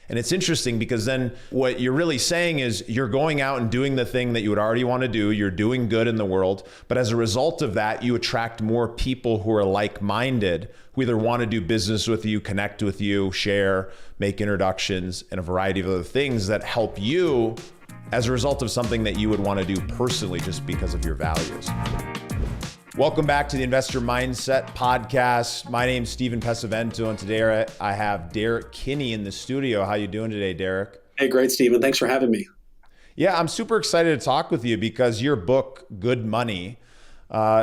And it's interesting because then what you're really saying is you're going out and doing the thing that you would already want to do. You're doing good in the world. But as a result of that, you attract more people who are like-minded, who either want to do business with you, connect with you, share, make introductions, and a variety of other things that help you as a result of something that you would want to do personally just because of your values. Welcome back to the Investor Mindset Podcast. My name's Steven Pesavento, and today I have Derrick Kinney in the studio. How you doing today, Derrick? Hey, great, Steven. Thanks for having me. Yeah, I'm super excited to talk with you because your book, Good Money,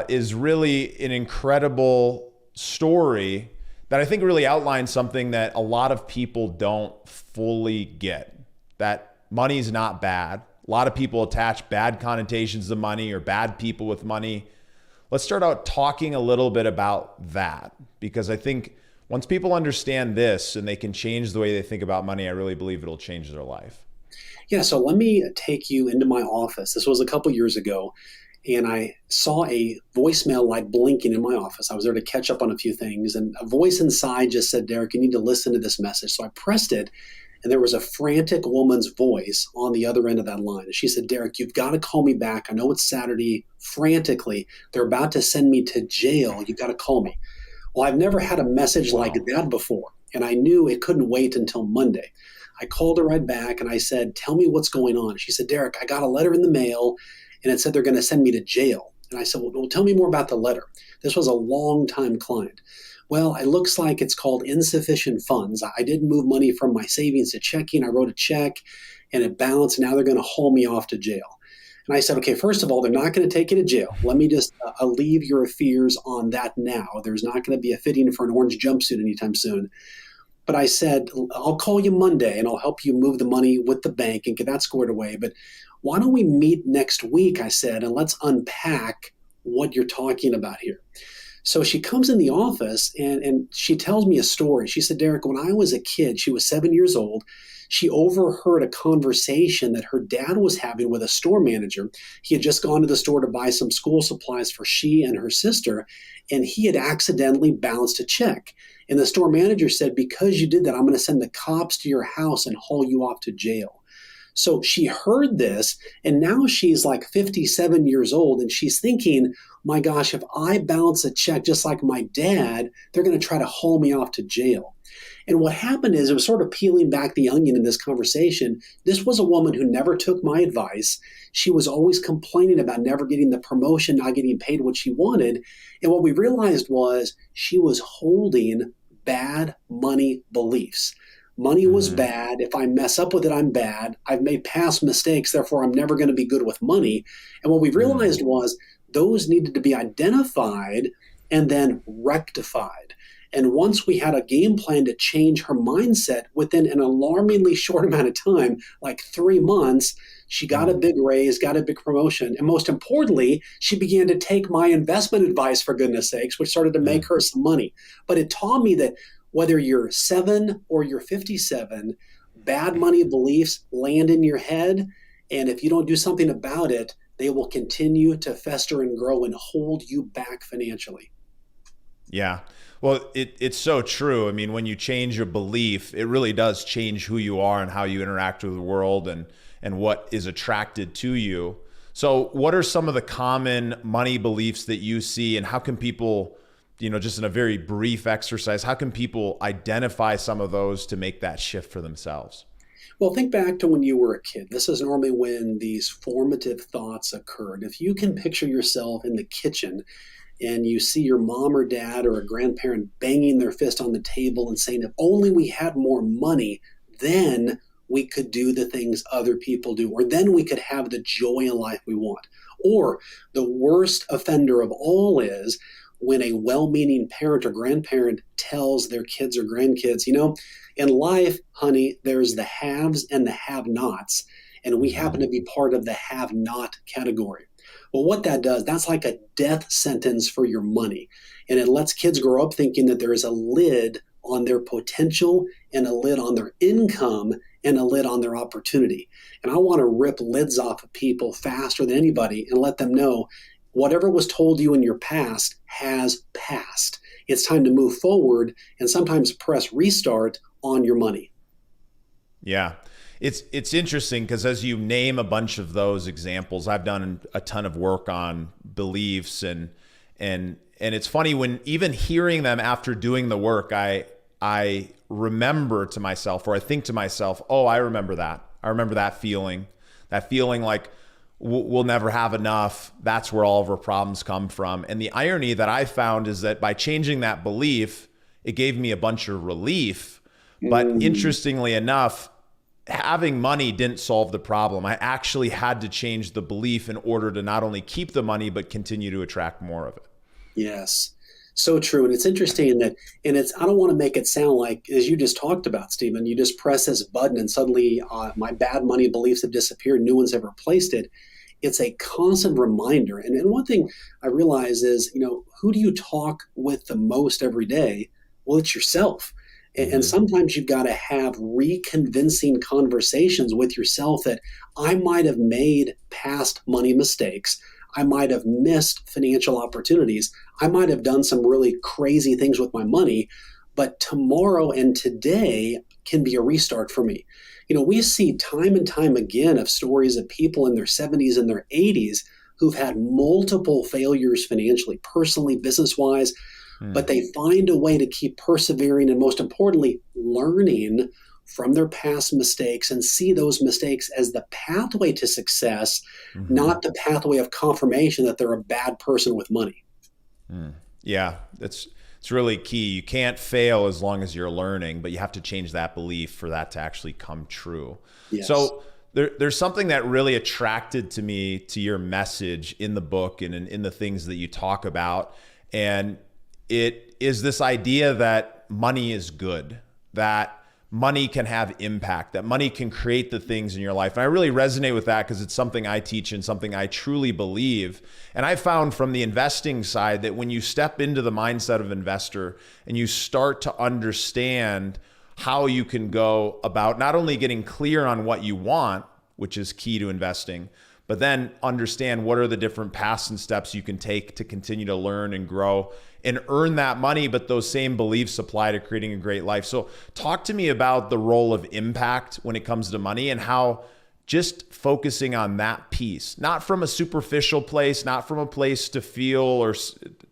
is really an incredible story that I think really outlines something that a lot of people don't fully get, that money's not bad. A lot of people attach bad connotations to money or bad people with money. Let's start out talking a little bit about that, because I think once people understand this and they can change the way they think about money, I really believe it'll change their life. Yeah, so let me take you into my office. This was a couple years ago, and I saw a voicemail light blinking in my office. I was there to catch up on a few things, and a voice inside just said, "Derrick, you need to listen to this message." So I pressed it, and there was a frantic woman's voice on the other end of that line. And she said, "Derrick, you've got to call me back. I know it's Saturday. Frantically, they're about to send me to jail. You've got to call me." Well, I've never had a message like that before, and I knew it couldn't wait until Monday. I called her right back, and I said, "Tell me what's going on." She said, "Derrick, I got a letter in the mail, and it said they're going to send me to jail." And I said, well, tell me more about the letter. This was a long-time client. Well, it looks like it's called insufficient funds. I did move money from my savings to checking. I wrote a check and it bounced. Now they're going to haul me off to jail. And I said, okay, first of all, they're not going to take you to jail. Let me just alleviate your fears on that now. There's not going to be a fitting for an orange jumpsuit anytime soon. But I said, I'll call you Monday and I'll help you move the money with the bank and get that squared away. But why don't we meet next week, I said, and let's unpack what you're talking about here. So she comes in the office and she tells me a story. She said, "Derrick, when I was a kid," she was 7 years old, she overheard a conversation that her dad was having with a store manager. He had just gone to the store to buy some school supplies for she and her sister, and he had accidentally bounced a check. And the store manager said, "Because you did that, I'm going to send the cops to your house and haul you off to jail." So she heard this, and now she's like 57 years old, and she's thinking, my gosh, if I bounce a check just like my dad, they're going to try to haul me off to jail. And what happened is, it was sort of peeling back the onion in this conversation. This was a woman who never took my advice. She was always complaining about never getting the promotion, not getting paid what she wanted. And what we realized was she was holding bad money beliefs. Money was bad. If I mess up with it, I'm bad. I've made past mistakes, therefore I'm never going to be good with money. And what we realized was those needed to be identified and then rectified. And once we had a game plan to change her mindset within an alarmingly short amount of time, like 3 months, she got a big raise, got a big promotion. And most importantly, she began to take my investment advice, for goodness sakes, which started to make her some money. But it taught me that whether you're 7 or you're 57, bad money beliefs land in your head. And if you don't do something about it, they will continue to fester and grow and hold you back financially. Yeah. Well, it's so true. I mean, when you change your belief, it really does change who you are and how you interact with the world and what is attracted to you. So what are some of the common money beliefs that you see, and how can people, just in a very brief exercise, how can people identify some of those to make that shift for themselves? Well, think back to when you were a kid. This is normally when these formative thoughts occurred. If you can picture yourself in the kitchen and you see your mom or dad or a grandparent banging their fist on the table and saying, if only we had more money, then we could do the things other people do, or then we could have the joy in life we want. Or the worst offender of all is when a well-meaning parent or grandparent tells their kids or grandkids, in life, honey, there's the haves and the have-nots, and we happen to be part of the have-not category. Well, what that does, that's like a death sentence for your money. And it lets kids grow up thinking that there is a lid on their potential and a lid on their income and a lid on their opportunity. And I want to rip lids off of people faster than anybody and let them know whatever was told you in your past has passed. It's time to move forward and sometimes press restart on your money. Yeah. It's interesting because as you name a bunch of those examples, I've done a ton of work on beliefs and it's funny when even hearing them after doing the work, I remember to myself, or I think to myself, oh, I remember that. I remember that feeling like we'll never have enough. That's where all of our problems come from. And the irony that I found is that by changing that belief, it gave me a bunch of relief. But interestingly enough, having money didn't solve the problem. I actually had to change the belief in order to not only keep the money, but continue to attract more of it. Yes. So true. And it's interesting that, I don't want to make it sound like, as you just talked about, Stephen, you just press this button and suddenly my bad money beliefs have disappeared. New ones have replaced it. It's a constant reminder. And one thing I realize is, who do you talk with the most every day? Well, it's yourself. And sometimes you've got to have reconvincing conversations with yourself that I might have made past money mistakes. I might have missed financial opportunities. I might have done some really crazy things with my money, but tomorrow and today can be a restart for me. We see time and time again of stories of people in their 70s and their 80s who've had multiple failures financially, personally, business-wise, but they find a way to keep persevering and, most importantly, learning from their past mistakes and see those mistakes as the pathway to success, not the pathway of confirmation that they're a bad person with money. Yeah, it's really key. You can't fail as long as you're learning, but you have to change that belief for that to actually come true. Yes. So there's something that really attracted to me to your message in the book and in the things that you talk about. And it is this idea that money is good, that money can have impact, that money can create the things in your life. And I really resonate with that because it's something I teach and something I truly believe. And I found from the investing side that when you step into the mindset of investor and you start to understand how you can go about not only getting clear on what you want, which is key to investing, but then understand what are the different paths and steps you can take to continue to learn and grow and earn that money, but those same beliefs apply to creating a great life. So talk to me about the role of impact when it comes to money and how just focusing on that piece, not from a superficial place, not from a place to feel or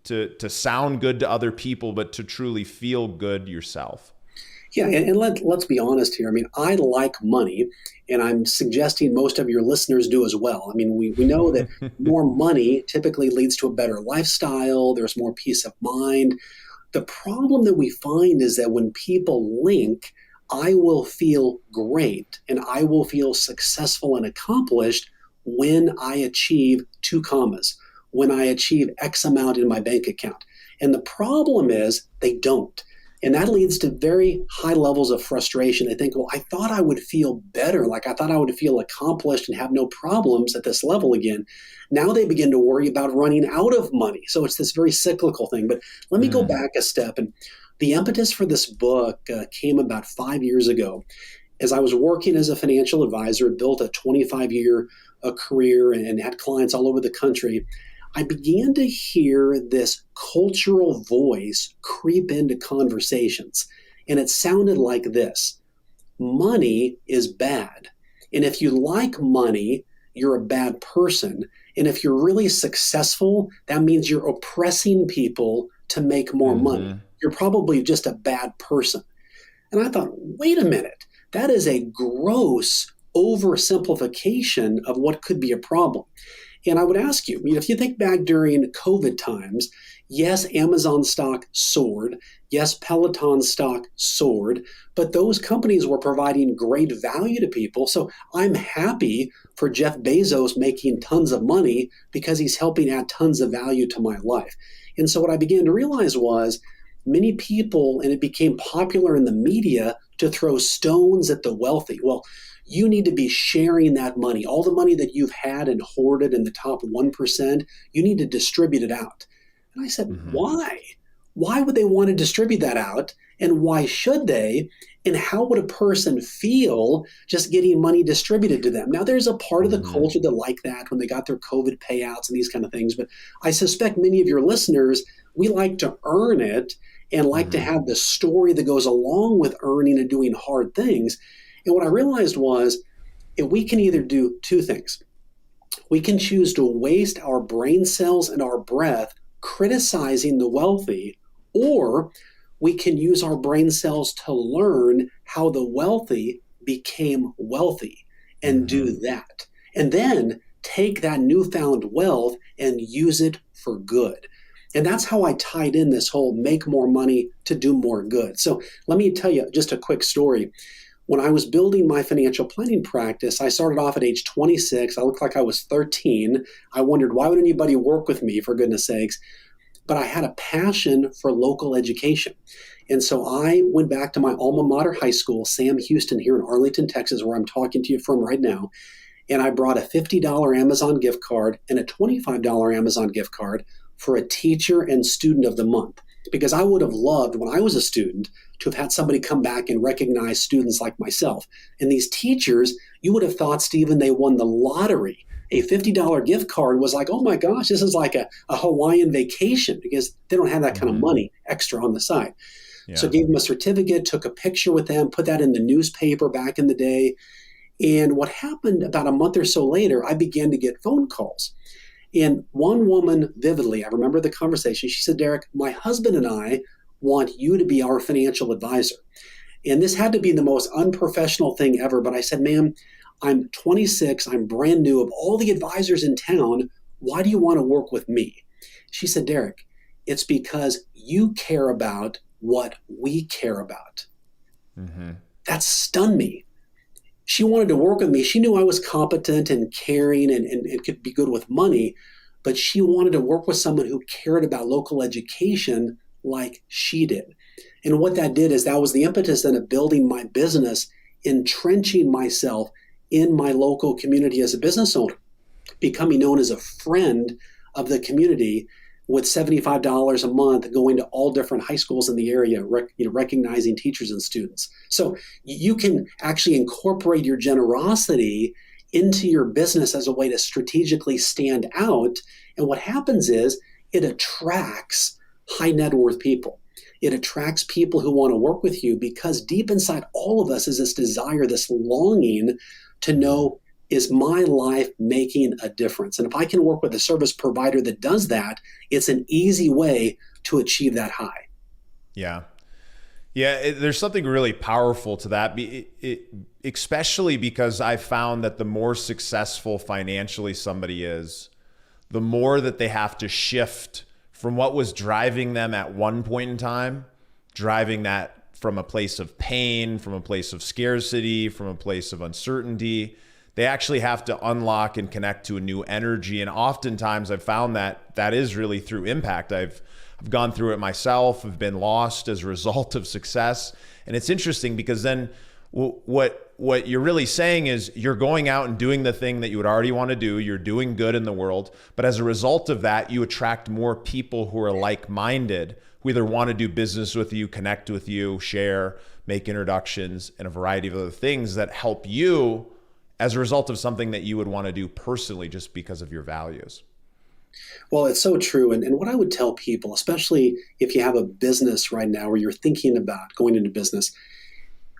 to sound good to other people, but to truly feel good yourself. Yeah, and let's be honest here. I mean, I like money, and I'm suggesting most of your listeners do as well. I mean, we know that more money typically leads to a better lifestyle. There's more peace of mind. The problem that we find is that when people link, I will feel great and I will feel successful and accomplished when I achieve two commas, when I achieve X amount in my bank account. And the problem is they don't. And that leads to very high levels of frustration. They think, well, I thought I would feel better. Like I thought I would feel accomplished and have no problems at this level again. Now they begin to worry about running out of money. So it's this very cyclical thing. But let me go back a step. And the impetus for this book came about 5 years ago. As I was working as a financial advisor, built a 25-year career and had clients all over the country, I began to hear this cultural voice creep into conversations. And it sounded like this: money is bad. And if you like money, you're a bad person. And if you're really successful, that means you're oppressing people to make more money. You're probably just a bad person. And I thought, wait a minute, that is a gross oversimplification of what could be a problem. And I would ask you, if you think back during COVID times, yes, Amazon stock soared. Yes, Peloton stock soared. But those companies were providing great value to people. So I'm happy for Jeff Bezos making tons of money because he's helping add tons of value to my life. And so what I began to realize was many people, and it became popular in the media, to throw stones at the wealthy. Well, you need to be sharing that money. All the money that you've had and hoarded in the top 1%, you need to distribute it out. And I said, why? Why would they want to distribute that out? And why should they? And how would a person feel just getting money distributed to them? Now, there's a part of the culture that like that when they got their COVID payouts and these kind of things. But I suspect many of your listeners, we like to earn it and like to have the story that goes along with earning and doing hard things. And what I realized was we can either do two things. We can choose to waste our brain cells and our breath criticizing the wealthy, or we can use our brain cells to learn how the wealthy became wealthy and do that. And then take that newfound wealth and use it for good. And that's how I tied in this whole make more money to do more good. So let me tell you just a quick story. When I was building my financial planning practice, I started off at age 26. I looked like I was 13. I wondered, why would anybody work with me, for goodness sakes? But I had a passion for local education. And so I went back to my alma mater high school, Sam Houston, here in Arlington, Texas, where I'm talking to you from right now. And I brought a $50 Amazon gift card and a $25 Amazon gift card for a teacher and student of the month. Because I would have loved, when I was a student, to have had somebody come back and recognize students like myself. And these teachers, you would have thought, Steven, they won the lottery. A $50 gift card was like, oh my gosh, this is like a Hawaiian vacation, because they don't have that kind of money extra on the side. Yeah. So gave them a certificate, took a picture with them, put that in the newspaper back in the day. And what happened about a month or so later, I began to get phone calls. And one woman vividly, I remember the conversation, she said, Derrick, my husband and I want you to be our financial advisor. And this had to be the most unprofessional thing ever. But I said, ma'am, I'm 26, I'm brand new. Of all the advisors in town, why do you want to work with me? She said, Derrick, it's because you care about what we care about. That stunned me. She wanted to work with me. She knew I was competent and caring and could be good with money, but she wanted to work with someone who cared about local education like she did. And what that did is that was the impetus then of building my business, entrenching myself in my local community as a business owner, becoming known as a friend of the community with $75 a month, going to all different high schools in the area, recognizing teachers and students. So you can actually incorporate your generosity into your business as a way to strategically stand out. And what happens is it attracts high net worth people. It attracts people who want to work with you, because deep inside all of us is this desire, this longing to know, is my life making a difference? And if I can work with a service provider that does that, it's an easy way to achieve that high. Yeah. Yeah, there's something really powerful to that, especially because I found that the more successful financially somebody is, the more that they have to shift from what was driving them at one point in time, driving that from a place of pain, from a place of scarcity, from a place of uncertainty. They actually have to unlock and connect to a new energy. And oftentimes I've found that that is really through impact. I've gone through it myself. I've been lost as a result of success. And it's interesting because then what you're really saying is you're going out and doing the thing that you would already want to do. You're doing good in the world. But as a result of that, you attract more people who are like-minded, who either want to do business with you, connect with you, share, make introductions, and a variety of other things that help you as a result of something that you would want to do personally just because of your values. Well, it's so true. And what I would tell people, especially if you have a business right now or you're thinking about going into business,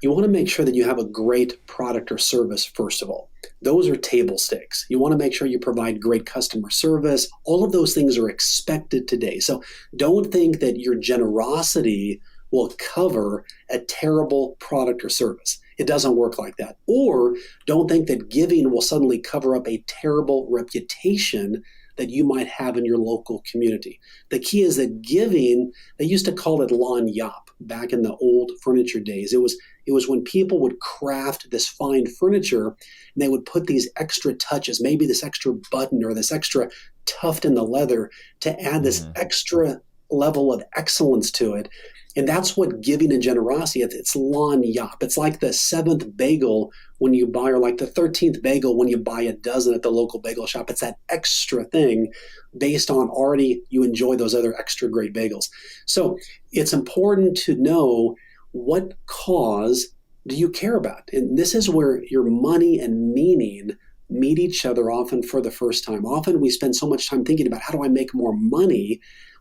you want to make sure that you have a great product or service, first of all. Those are table stakes. You want to make sure you provide great customer service. All of those things are expected today. So don't think that your generosity will cover a terrible product or service. It doesn't work like that. Or don't think that giving will suddenly cover up a terrible reputation that you might have in your local community. The key is that giving, they used to call it lagniappe back in the old furniture days. It was when people would craft this fine furniture and they would put these extra touches, maybe this extra button or this extra tuft in the leather to add this extra level of excellence to it. And that's what giving and generosity, it's lagniappe. It's like the 7th bagel when you buy, or like the 13th bagel when you buy a dozen at the local bagel shop. It's that extra thing based on already you enjoy those other extra great bagels. So it's important to know what cause do you care about? And this is where your money and meaning meet each other often for the first time. Often we spend so much time thinking about how do I make more money?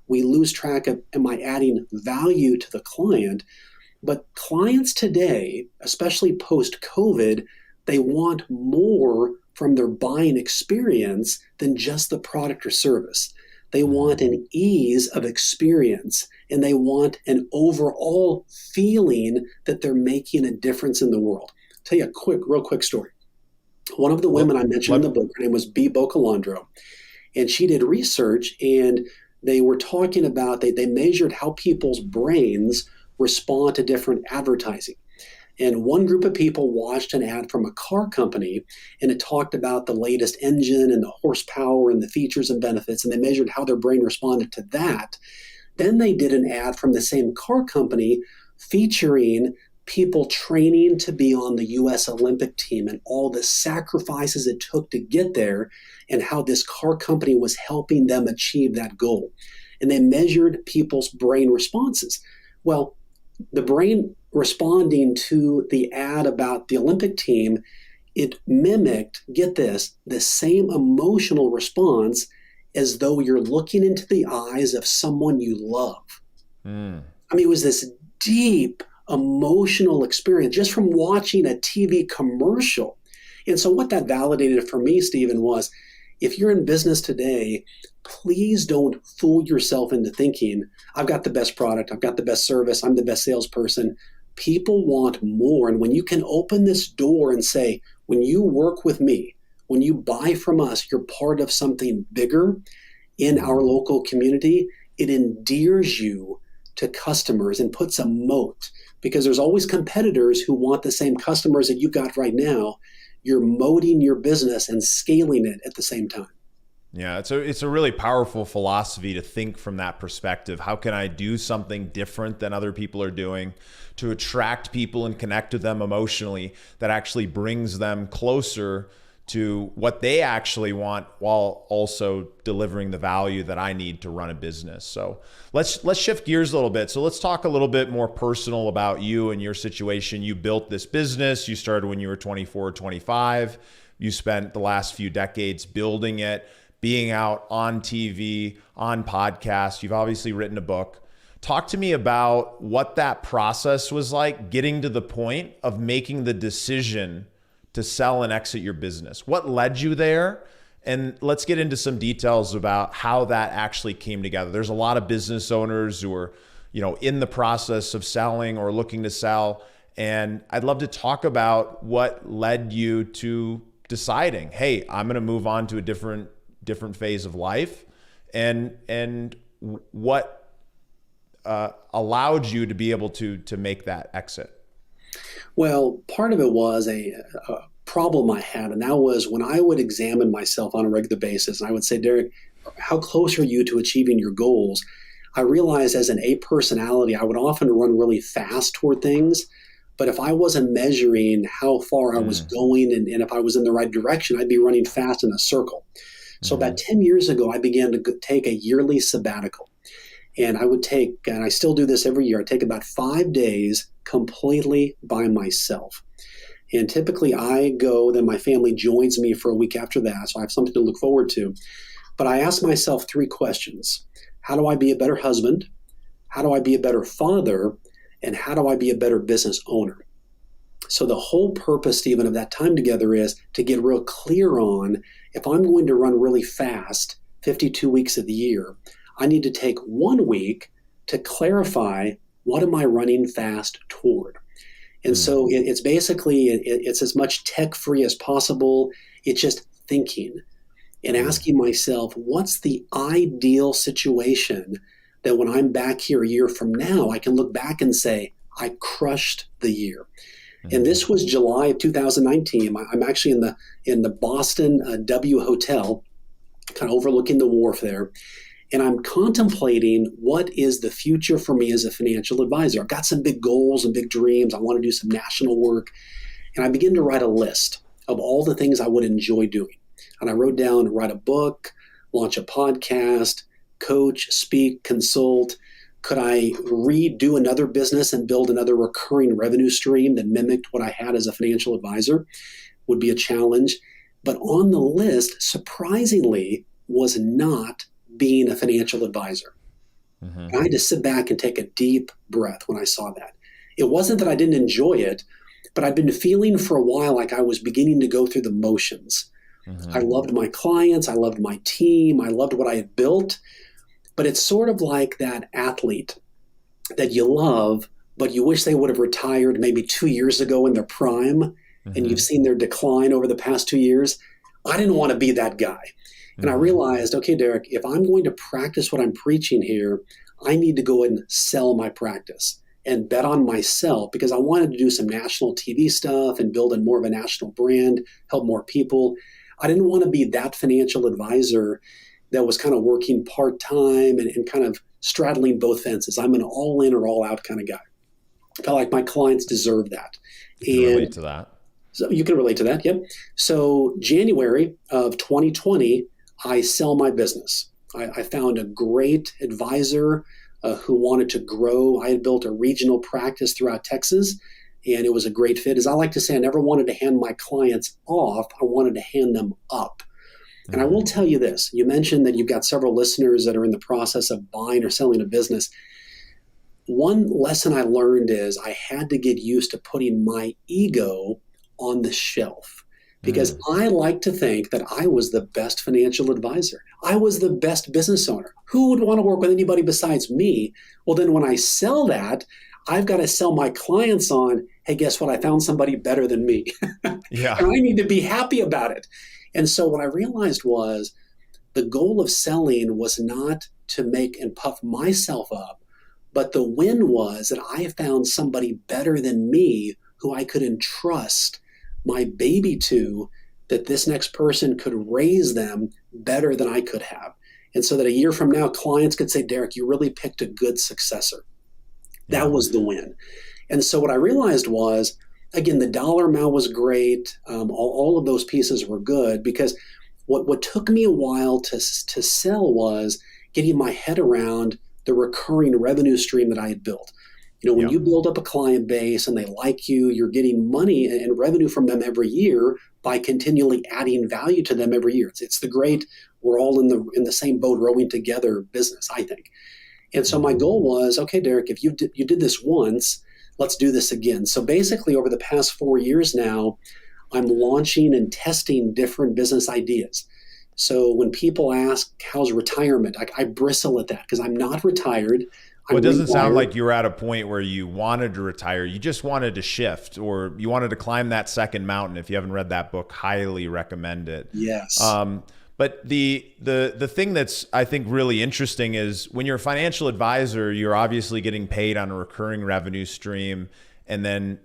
We lose track of, am I adding value to the client? But clients today, especially post-COVID, they want more from their buying experience than just the product or service. They want an ease of experience, and they want an overall feeling that they're making a difference in the world. I'll tell you a real quick story. One of the women I mentioned in the book, her name was B. Bocalandro, and she did research, and they were talking about, they measured how people's brains respond to different advertising. And one group of people watched an ad from a car company, and it talked about the latest engine and the horsepower and the features and benefits, and they measured how their brain responded to that. Then they did an ad from the same car company featuring people training to be on the U.S. Olympic team and all the sacrifices it took to get there and how this car company was helping them achieve that goal. And they measured people's brain responses. Well, the brain responding to the ad about the Olympic team, it mimicked, get this, the same emotional response as though you're looking into the eyes of someone you love. I mean, it was this deep emotional experience just from watching a TV commercial. And so what that validated for me, Steven, was if you're in business today, please don't fool yourself into thinking, I've got the best product, I've got the best service, I'm the best salesperson. People want more. And when you can open this door and say, when you work with me, when you buy from us, you're part of something bigger in our local community, it endears you to customers and puts a moat, because there's always competitors who want the same customers that you've got right now. You're moating your business and scaling it at the same time. Yeah, it's a really powerful philosophy to think from that perspective. How can I do something different than other people are doing to attract people and connect with them emotionally that actually brings them closer to what they actually want while also delivering the value that I need to run a business. So let's shift gears a little bit. So let's talk a little bit more personal about you and your situation. You built this business. You started when you were 24, 25. You spent the last few decades building it, being out on TV, on podcasts. You've obviously written a book. Talk to me about what that process was like, getting to the point of making the decision to sell and exit your business. What led you there? And let's get into some details about how that actually came together. There's a lot of business owners who are, in the process of selling or looking to sell. And I'd love to talk about what led you to deciding, hey, I'm going to move on to a different phase of life, and what allowed you to be able to make that exit. Well, part of it was a problem I had, and that was when I would examine myself on a regular basis, and I would say, Derrick, how close are you to achieving your goals? I realized as an A personality, I would often run really fast toward things, but if I wasn't measuring how far I was going and if I was in the right direction, I'd be running fast in a circle. So about 10 years ago, I began to take a yearly sabbatical. And I would take, and I still do this every year, I take about 5 days completely by myself. And typically I go, then my family joins me for a week after that. So I have something to look forward to. But I ask myself 3 questions. How do I be a better husband? How do I be a better father? And how do I be a better business owner? So the whole purpose, Steven, of that time together is to get real clear on, if I'm going to run really fast, 52 weeks of the year, I need to take 1 week to clarify, what am I running fast toward? And so it's basically, it's as much tech-free as possible. It's just thinking and asking myself, what's the ideal situation that when I'm back here a year from now, I can look back and say, I crushed the year. And this was July of 2019. I'm actually in the Boston W Hotel, kind of overlooking the wharf there. And I'm contemplating, what is the future for me as a financial advisor? I've got some big goals and big dreams. I want to do some national work. And I begin to write a list of all the things I would enjoy doing. And I wrote down, write a book, launch a podcast, coach, speak, consult. Could I redo another business and build another recurring revenue stream that mimicked what I had as a financial advisor? Would be a challenge. But on the list, surprisingly, was not being a financial advisor. And I had to sit back and take a deep breath when I saw that. It wasn't that I didn't enjoy it, but I'd been feeling for a while like I was beginning to go through the motions. I loved my clients. I loved my team. I loved what I had built. But it's sort of like that athlete that you love, but you wish they would have retired maybe 2 years ago in their prime, and you've seen their decline over the past 2 years. I didn't want to be that guy. And I realized, okay, Derrick, if I'm going to practice what I'm preaching here, I need to go and sell my practice and bet on myself, because I wanted to do some national TV stuff and build a more of a national brand, help more people. I didn't want to be that financial advisor that was kind of working part-time and kind of straddling both fences. I'm an all-in or all-out kind of guy. I felt like my clients deserve that. You can relate to that. So you can relate to that, yep. So January of 2020, I sell my business. I found a great advisor who wanted to grow. I had built a regional practice throughout Texas, and it was a great fit. As I like to say, I never wanted to hand my clients off. I wanted to hand them up. And I will tell you this. You mentioned that you've got several listeners that are in the process of buying or selling a business. One lesson I learned is I had to get used to putting my ego on the shelf, because I like to think that I was the best financial advisor. I was the best business owner. Who would want to work with anybody besides me? Well, then when I sell that, I've got to sell my clients on, hey, guess what? I found somebody better than me. Yeah. And I need to be happy about it. And so what I realized was the goal of selling was not to make and puff myself up, but the win was that I found somebody better than me who I could entrust my baby to, that this next person could raise them better than I could have. And so that a year from now, clients could say, Derrick, you really picked a good successor. That was the win. And so what I realized was, again, the dollar amount was great. All of those pieces were good, because what took me a while to sell was getting my head around the recurring revenue stream that I had built. You know, when you build up a client base and they like you, you're getting money and revenue from them every year by continually adding value to them every year. It's the great, we're all in the same boat rowing together business, I think. And so my goal was, okay, Derrick, if you did this once, let's do this again. So basically over the past 4 years now, I'm launching and testing different business ideas. So when people ask, how's retirement? I bristle at that because I'm not retired. Well, it doesn't sound like you were at a point where you wanted to retire. You just wanted to shift, or you wanted to climb that second mountain. If you haven't read that book, highly recommend it. Yes. But the thing that's, I think, really interesting is when you're a financial advisor, you're obviously getting paid on a recurring revenue stream. And then,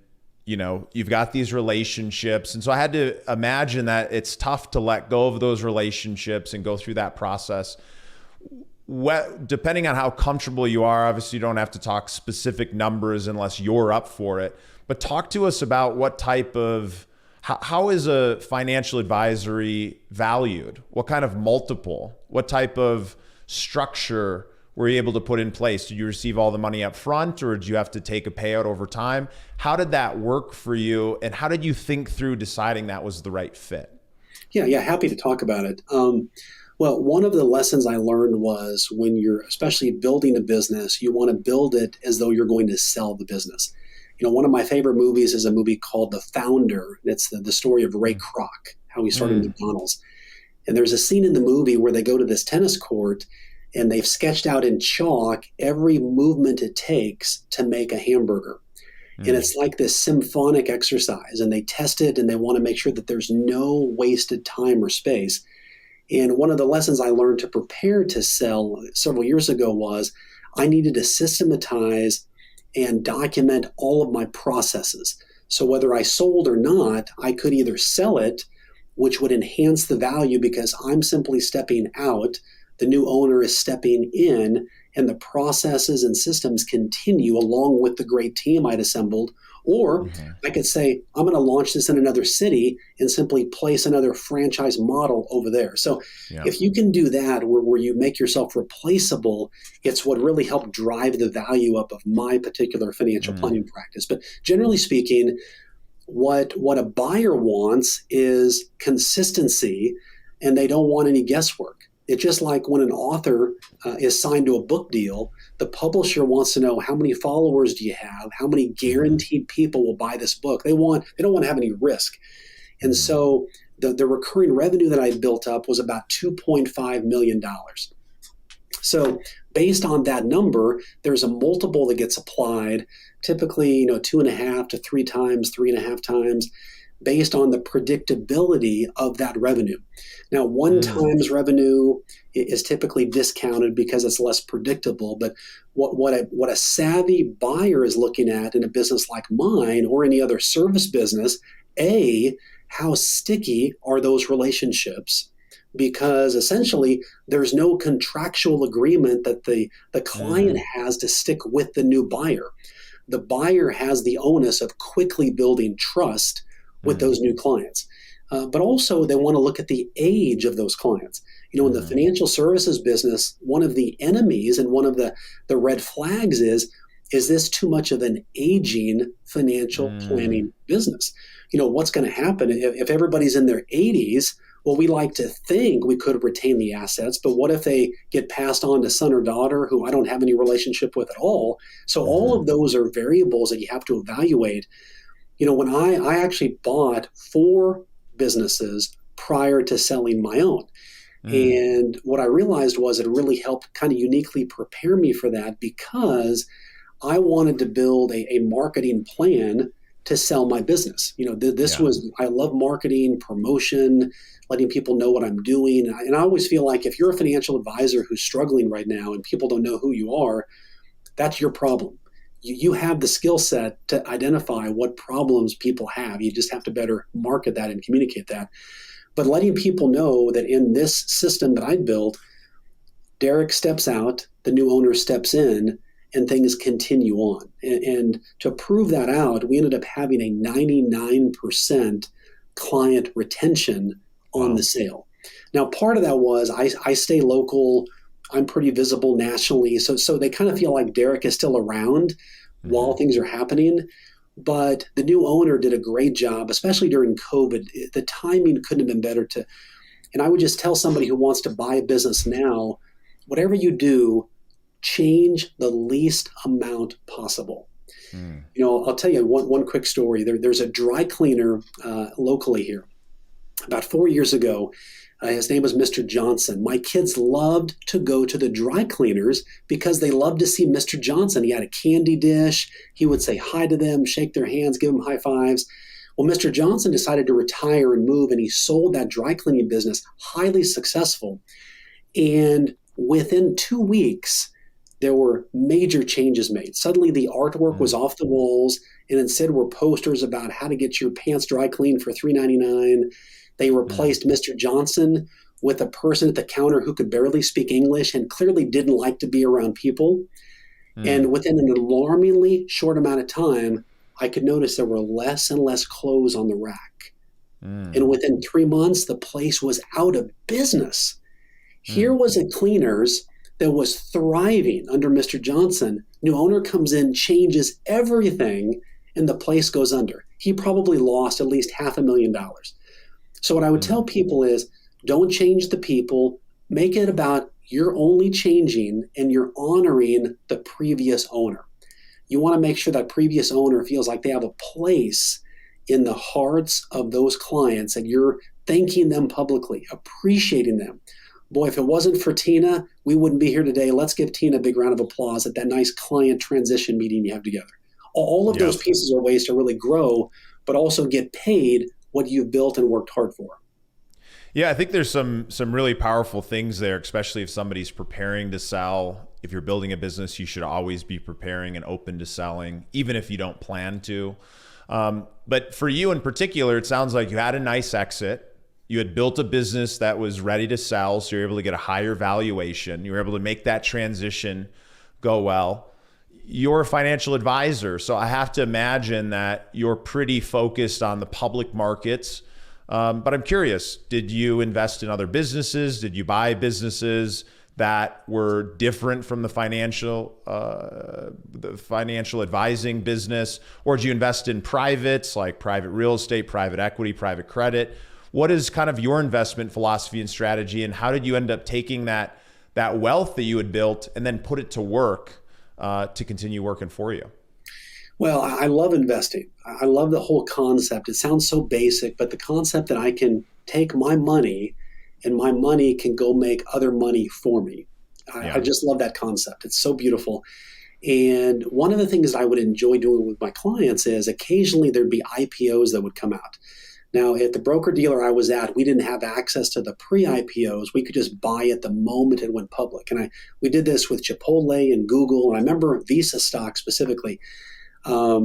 you know, you've got these relationships. And so I had to imagine that it's tough to let go of those relationships and go through that process. Depending on how comfortable you are, obviously you don't have to talk specific numbers unless you're up for it. But talk to us about what type of, how is a financial advisory valued? What kind of multiple? What type of structure were you able to put in place? Did you receive all the money up front, or did you have to take a payout over time? How did that work for you? And how did you think through deciding that was the right fit? Yeah, happy to talk about it. Well, one of the lessons I learned was when you're especially building a business, you want to build it as though you're going to sell the business. You know, one of my favorite movies is a movie called The Founder. It's the story of Ray Kroc, how he started McDonald's. And there's a scene in the movie where they go to this tennis court and they've sketched out in chalk every movement it takes to make a hamburger. And it's like this symphonic exercise, and they test it and they want to make sure that there's no wasted time or space. And one of the lessons I learned to prepare to sell several years ago was I needed to systematize and document all of my processes. So whether I sold or not, I could either sell it, which would enhance the value because I'm simply stepping out, the new owner is stepping in, and the processes and systems continue along with the great team I'd assembled. Or I could say, I'm going to launch this in another city and simply place another franchise model over there. So if you can do that where you make yourself replaceable, it's what really helped drive the value up of my particular financial planning practice. But generally speaking, what a buyer wants is consistency, and they don't want any guesswork. It's just like when an author is signed to a book deal, the publisher wants to know how many followers do you have, how many guaranteed people will buy this book. They don't want to have any risk. And so the recurring revenue that I built up was about $2.5 million. So based on that number, there's a multiple that gets applied, typically 2.5 to 3 times, 3.5 times, based on the predictability of that revenue. Now, 1 times revenue is typically discounted because it's less predictable. But what a savvy buyer is looking at in a business like mine or any other service business, how sticky are those relationships? Because essentially there's no contractual agreement that the client has to stick with the new buyer. The buyer has the onus of quickly building trust with those new clients. But also they want to look at the age of those clients. In the financial services business, one of the enemies and one of the red flags is this too much of an aging financial planning business? What's going to happen if everybody's in their 80s? Well, we like to think we could retain the assets, but what if they get passed on to son or daughter who I don't have any relationship with at all? So all of those are variables that you have to evaluate. When I actually bought 4 businesses prior to selling my own. And what I realized was it really helped kind of uniquely prepare me for that, because I wanted to build a marketing plan to sell my business. I love marketing, promotion, letting people know what I'm doing. And I always feel like if you're a financial advisor who's struggling right now and people don't know who you are, that's your problem. You have the skill set to identify what problems people have. You just have to better market that and communicate that. But letting people know that in this system that I built, Derrick steps out, the new owner steps in, and things continue on. And to prove that out, we ended up having a 99% client retention on the sale. Now, part of that was I stay local. I'm pretty visible nationally. So they kind of feel like Derrick is still around while things are happening. But the new owner did a great job, especially during COVID. The timing couldn't have been better and I would just tell somebody who wants to buy a business now, whatever you do, change the least amount possible. I'll tell you one quick story. There's a dry cleaner locally here. About 4 years ago, his name was Mr. Johnson. My kids loved to go to the dry cleaners because they loved to see Mr. Johnson. He had a candy dish. He would say hi to them, shake their hands, give them high fives. Well, Mr. Johnson decided to retire and move, and he sold that dry cleaning business, highly successful. And within 2 weeks, there were major changes made. Suddenly the artwork was off the walls, and instead were posters about how to get your pants dry cleaned for $3.99. They replaced Mr. Johnson with a person at the counter who could barely speak English and clearly didn't like to be around people. And within an alarmingly short amount of time, I could notice there were less and less clothes on the rack. And within 3 months, the place was out of business. Here was a cleaners that was thriving under Mr. Johnson. New owner comes in, changes everything, and the place goes under. He probably lost at least $500,000. So what I would tell people is, don't change the people. Make it about you're only changing and you're honoring the previous owner. You want to make sure that previous owner feels like they have a place in the hearts of those clients, and you're thanking them publicly, appreciating them. Boy, if it wasn't for Tina, we wouldn't be here today. Let's give Tina a big round of applause at that nice client transition meeting you have together. All of those pieces are ways to really grow, but also get paid what you've built and worked hard for. Yeah, I think there's some really powerful things there, especially if somebody's preparing to sell. If you're building a business, you should always be preparing and open to selling, even if you don't plan to. But for you in particular, it sounds like you had a nice exit. You had built a business that was ready to sell, so you're able to get a higher valuation. You were able to make that transition go well. You're a financial advisor, so I have to imagine that you're pretty focused on the public markets. But I'm curious, did you invest in other businesses? Did you buy businesses that were different from the financial advising business? Or did you invest in privates like private real estate, private equity, private credit? What is kind of your investment philosophy and strategy, and how did you end up taking that wealth that you had built and then put it to work to continue working for you? Well, I love investing. I love the whole concept. It sounds so basic, but the concept that I can take my money and my money can go make other money for me. I Yeah. just love that concept. It's so beautiful. And one of the things I would enjoy doing with my clients is occasionally there'd be IPOs that would come out. Now, at the broker dealer I was at, we didn't have access to the pre-IPOs. We could just buy it the moment it went public. And we did this with Chipotle and Google. And I remember Visa stock specifically. I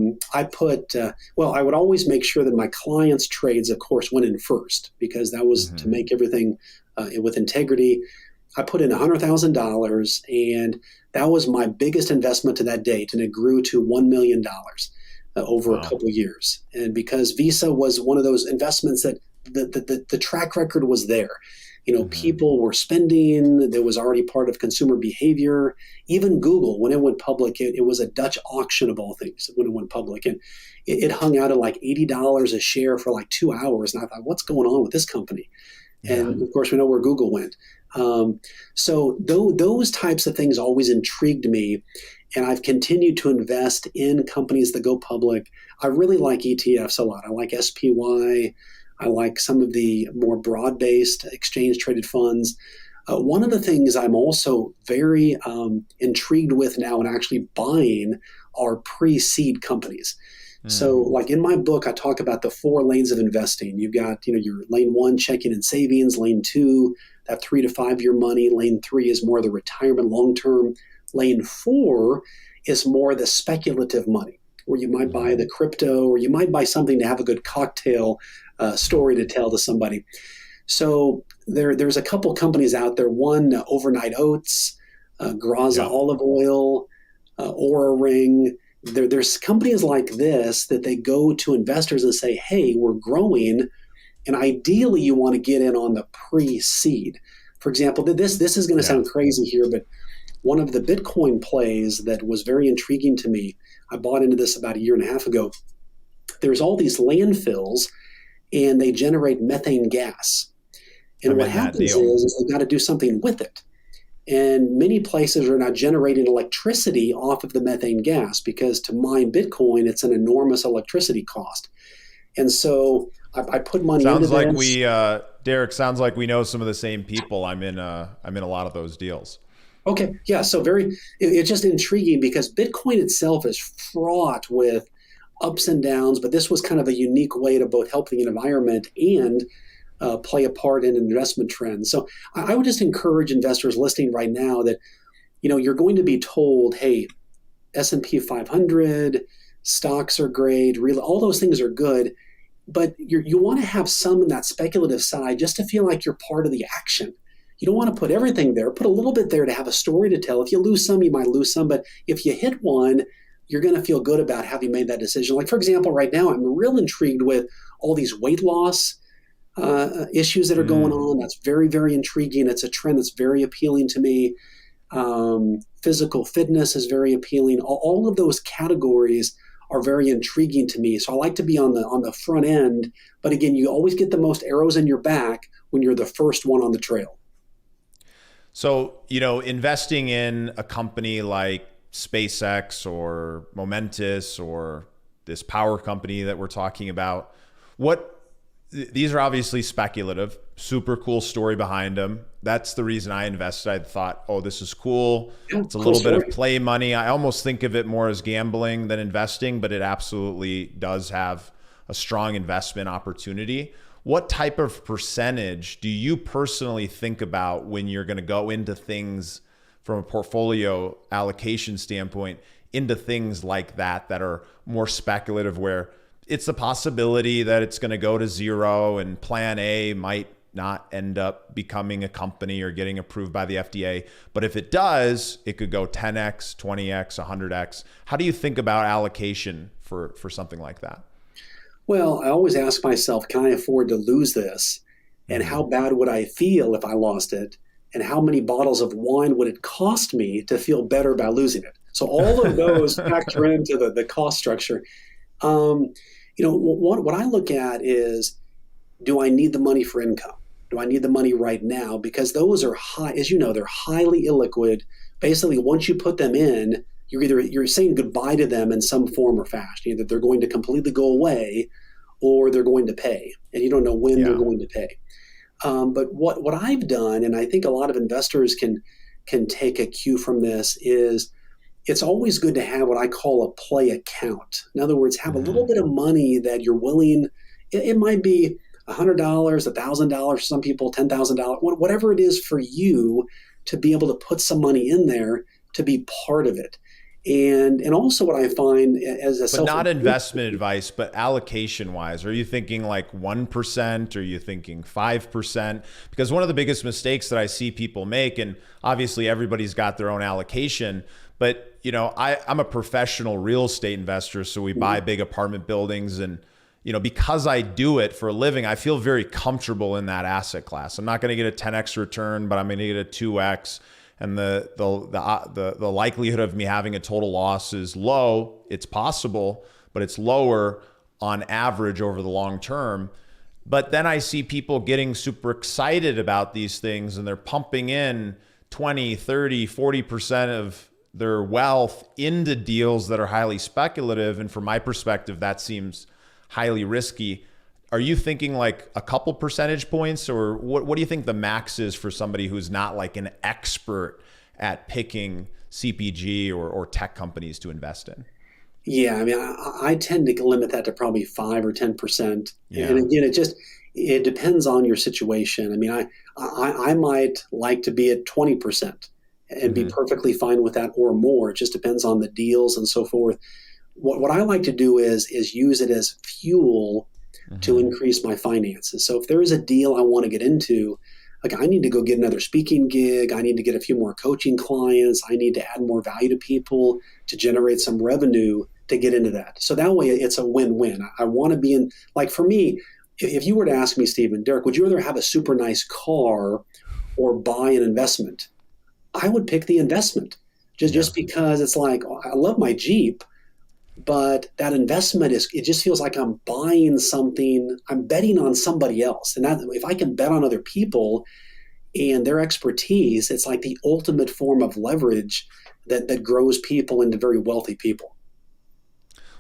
would always make sure that my clients' trades, of course, went in first because that was to make everything with integrity. I put in $100,000, and that was my biggest investment to that date, and it grew to $1 million over a couple of years. And because Visa was one of those investments that the track record was there. People were spending. There was already part of consumer behavior. Even Google, when it went public, it was a Dutch auction of all things when it went public. And it hung out at like $80 a share for like 2 hours. And I thought, what's going on with this company? Yeah. And of course, we know where Google went. So those types of things always intrigued me. And I've continued to invest in companies that go public. I really like ETFs a lot. I like SPY. I like some of the more broad-based exchange-traded funds. One of the things I'm also very intrigued with now and actually buying are pre-seed companies. So like in my book, I talk about the 4 lanes of investing. You've got, your lane 1, checking and savings, lane 2, that 3 to 5 year money. Lane 3 is more the retirement long-term. Lane 4 is more the speculative money, where you might buy the crypto or you might buy something to have a good cocktail story to tell to somebody. So there's a couple companies out there. One, Overnight Oats, Graza Olive Oil, Oura Ring. There's companies like this that they go to investors and say, hey, we're growing. And ideally, you want to get in on the pre-seed. For example, this is going to sound crazy here, but one of the Bitcoin plays that was very intriguing to me, I bought into this about 1.5 years ago. There's all these landfills, and they generate methane gas. And what happens is they've got to do something with it. And many places are now generating electricity off of the methane gas because to mine Bitcoin, it's an enormous electricity cost. And so I put money into this. Sounds like Derrick, sounds like we know some of the same people. I'm in a lot of those deals. Okay. Yeah. So it's just intriguing because Bitcoin itself is fraught with ups and downs, but this was kind of a unique way to both help the environment and play a part in investment trends. So I would just encourage investors listening right now that, you're going to be told, hey, S&P 500, stocks are great, all those things are good, but you want to have some in that speculative side just to feel like you're part of the action. You don't want to put everything there. Put a little bit there to have a story to tell. If you lose some, you might lose some, but if you hit one, you're going to feel good about having made that decision. Like, for example, right now, I'm real intrigued with all these weight loss issues that are going on. That's very, very intriguing. It's a trend that's very appealing to me. Physical fitness is very appealing. All of those categories are very intriguing to me. So I like to be on the front end. But again, you always get the most arrows in your back when you're the first one on the trail. So, investing in a company like SpaceX or Momentous or this power company that we're talking about, these are obviously speculative, super cool story behind them. That's the reason I invested. I thought, oh, this is cool. It's a little bit of play money. I almost think of it more as gambling than investing, but it absolutely does have a strong investment opportunity. What type of percentage do you personally think about when you're going to go into things from a portfolio allocation standpoint, into things like that are more speculative, where it's the possibility that it's going to go to zero and plan A might not end up becoming a company or getting approved by the FDA. But if it does, it could go 10x, 20x, 100x. How do you think about allocation for something like that? Well, I always ask myself, can I afford to lose this? And how bad would I feel if I lost it? And how many bottles of wine would it cost me to feel better about losing it? So all of those factor into the cost structure. What I look at is do I need the money for income? Do I need the money right now? Because those are high, as you know, they're highly illiquid. Basically, once you put them in, you're saying goodbye to them in some form or fashion. Either they're going to completely go away, or they're going to pay, and you don't know when they're going to pay. But what I've done, and I think a lot of investors can take a cue from this, is it's always good to have what I call a play account. In other words, have a little bit of money that you're willing. It might be $100, $1,000, some people $10,000, whatever it is for you, to be able to put some money in there to be part of it. And also what I find as a not investment advice, but allocation wise, are you thinking like 1%? Are you thinking 5%? Because one of the biggest mistakes that I see people make, and obviously everybody's got their own allocation, but I'm a professional real estate investor. So we buy big apartment buildings, and because I do it for a living, I feel very comfortable in that asset class. I'm not going to get a 10x return, but I'm going to get a 2x. And the likelihood of me having a total loss is low. It's possible, but it's lower on average over the long term. But then I see people getting super excited about these things, and they're pumping in 20, 30, 40% of their wealth into deals that are highly speculative. And from my perspective, that seems highly risky. Are you thinking like a couple percentage points, or what do you think the max is for somebody who's not like an expert at picking CPG or tech companies to invest in? Yeah, I mean, I tend to limit that to probably 5 or 10%. Yeah. And again, it depends on your situation. I mean, I might like to be at 20% and be perfectly fine with that or more. It just depends on the deals and so forth. What I like to do is use it as fuel to increase my finances. So if there is a deal I want to get into, like I need to go get another speaking gig, I need to get a few more coaching clients, I need to add more value to people to generate some revenue to get into that. So that way it's a win-win. I want to be in, like for me, if you were to ask me, Steven, Derrick, would you rather have a super nice car or buy an investment? I would pick the investment just because it's like, I love my Jeep, but that investment it just feels like I'm buying something, I'm betting on somebody else. And that, if I can bet on other people and their expertise, it's like the ultimate form of leverage that grows people into very wealthy people.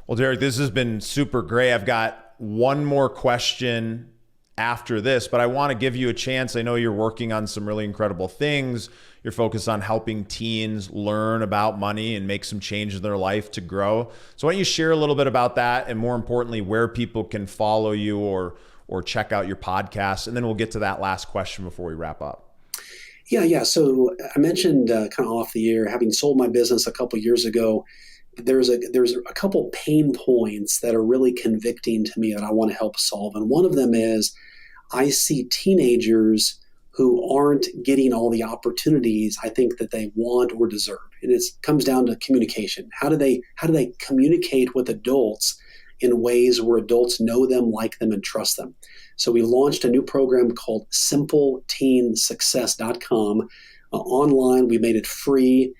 Well, Derrick, this has been super great. I've got one more question after this, but I want to give you a chance. I know you're working on some really incredible things. You're focused on helping teens learn about money and make some change in their life to grow. So why don't you share a little bit about that, and more importantly, where people can follow you or check out your podcast, and then we'll get to that last question before we wrap up. Yeah. So I mentioned kind of off the air, having sold my business a couple years ago, there's a couple pain points that are really convicting to me that I want to help solve. And one of them is I see teenagers who aren't getting all the opportunities I think that they want or deserve. And it comes down to communication. How do they communicate with adults in ways where adults know them, like them, and trust them? So we launched a new program called SimpleTeenSuccess.com. Online, we made it free.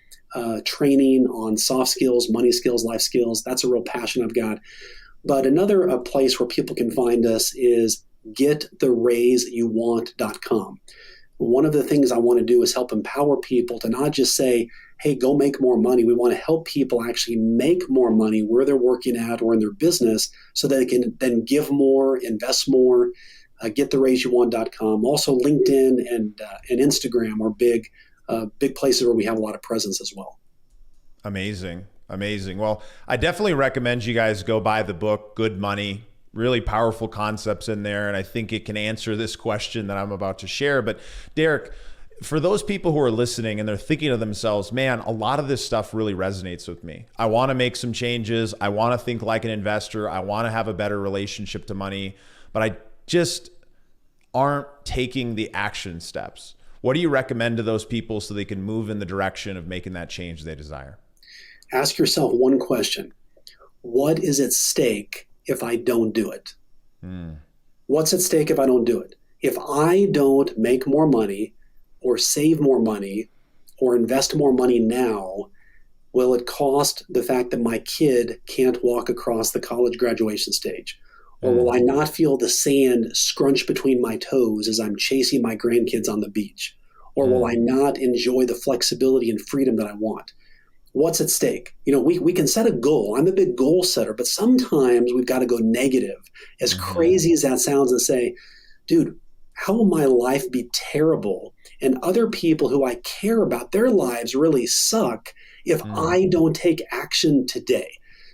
Training on soft skills, money skills, life skills. That's a real passion I've got. But another place where people can find us is GetTheRaiseYouWant.com. One of the things I want to do is help empower people to not just say, hey, go make more money. We want to help people actually make more money where they're working at or in their business, so that they can then give more, invest more. GetTheRaiseYouWant.com. Also LinkedIn and Instagram are big places where we have a lot of presence as well. Amazing. Well, I definitely recommend you guys go buy the book, Good Money. Really powerful concepts in there. And I think it can answer this question that I'm about to share. But Derrick, for those people who are listening and they're thinking to themselves, man, a lot of this stuff really resonates with me. I want to make some changes. I want to think like an investor. I want to have a better relationship to money, but I just aren't taking the action steps. What do you recommend to those people so they can move in the direction of making that change they desire? Ask yourself one question. What is at stake if I don't do it? What's at stake if I don't do it? If I don't make more money or save more money or invest more money now, will it cost the fact that my kid can't walk across the college graduation stage? Or will I not feel the sand scrunch between my toes as I'm chasing my grandkids on the beach? Or will I not enjoy the flexibility and freedom that I want? What's at stake? We can set a goal. I'm a big goal setter, but sometimes we've got to go negative, as crazy as that sounds, and say, dude, how will my life be terrible? And other people who I care about, their lives really suck if I don't take action today.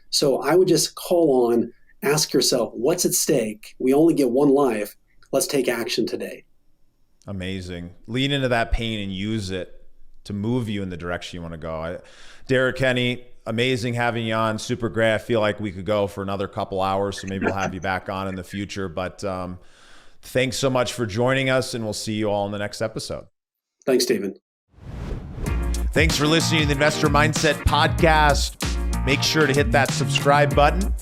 So I would just call on, ask yourself, what's at stake? We only get one life. Let's take action today. Amazing. Lean into that pain and use it to move you in the direction you want to go. Derrick Kinney, amazing having you on. Super great. I feel like we could go for another couple hours, so maybe we'll have you back on in the future. But thanks so much for joining us, and we'll see you all in the next episode. Thanks, Steven. Thanks for listening to the Investor Mindset Podcast. Make sure to hit that subscribe button.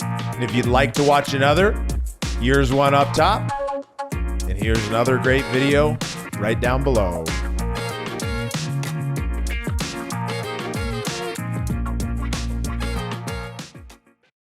And if you'd like to watch another, here's one up top. And here's another great video right down below.